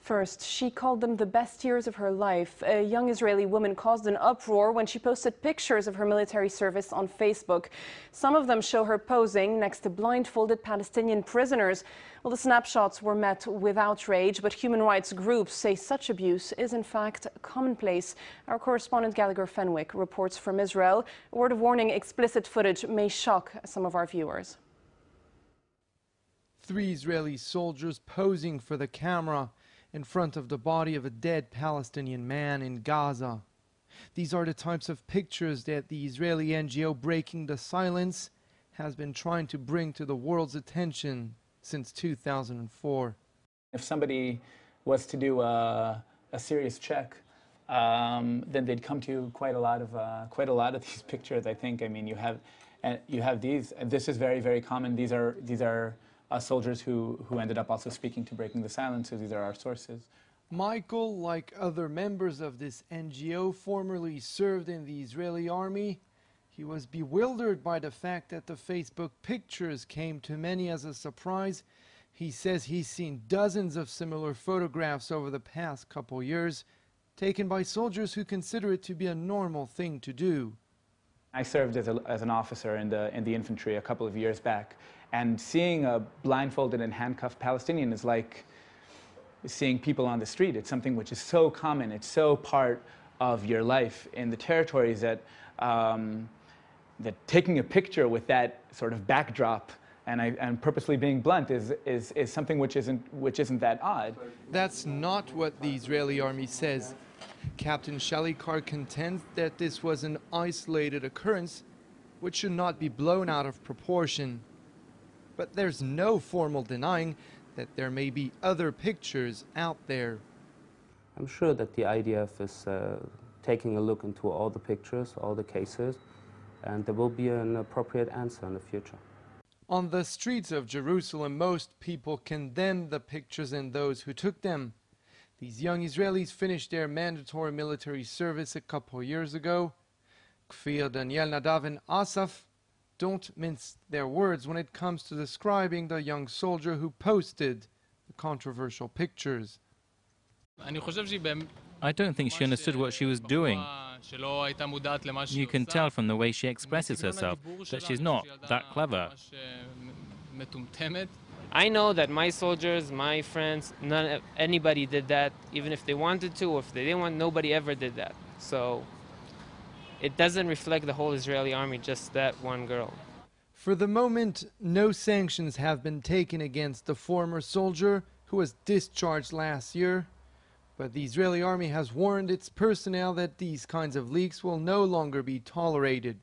First, she called them the best years of her life. A young Israeli woman caused an uproar when she posted pictures of her military service on Facebook. Some of them show her posing next to blindfolded Palestinian prisoners. Well, the snapshots were met with outrage, but human rights groups say such abuse is in fact commonplace. Our correspondent Gallagher Fenwick reports from Israel. A word of warning, explicit footage may shock some of our viewers. 3 Israeli soldiers posing for the camera in front of the body of a dead Palestinian man in Gaza. These are the types of pictures that the Israeli NGO Breaking the Silence has been trying to bring to the world's attention since 2004. If somebody was to do a serious check, then they'd come to quite a lot of these pictures. I think. I mean, you have these. This is very, very common. These are soldiers who ended up also speaking to Breaking the Silence, so these are our sources. Michael, like other members of this NGO, formerly served in the Israeli army. He was bewildered by the fact that the Facebook pictures came to many as a surprise. He says he's seen dozens of similar photographs over the past couple years, taken by soldiers who consider it to be a normal thing to do. I served as an officer in the infantry a couple of years back, and seeing a blindfolded and handcuffed Palestinian is like seeing people on the street. It's something which is so common. It's so part of your life in the territories that that taking a picture with that sort of backdrop and purposely being blunt is something which isn't that odd. That's not what the Israeli army says. Captain Shalikar contends that this was an isolated occurrence which should not be blown out of proportion. But there's no formal denying that there may be other pictures out there. I'm sure that the IDF is taking a look into all the pictures, all the cases, and there will be an appropriate answer in the future. On the streets of Jerusalem, most people condemn the pictures and those who took them. These young Israelis finished their mandatory military service a couple years ago. Kfir, Daniel, Nadav, and Asaf don't mince their words when it comes to describing the young soldier who posted the controversial pictures. I don't think she understood what she was doing. You can tell from the way she expresses herself that she's not that clever. I know that my soldiers, my friends, anybody did that, even if they wanted to, or if they didn't want, nobody ever did that. So it doesn't reflect the whole Israeli army, just that one girl. For the moment, no sanctions have been taken against the former soldier who was discharged last year. But the Israeli army has warned its personnel that these kinds of leaks will no longer be tolerated.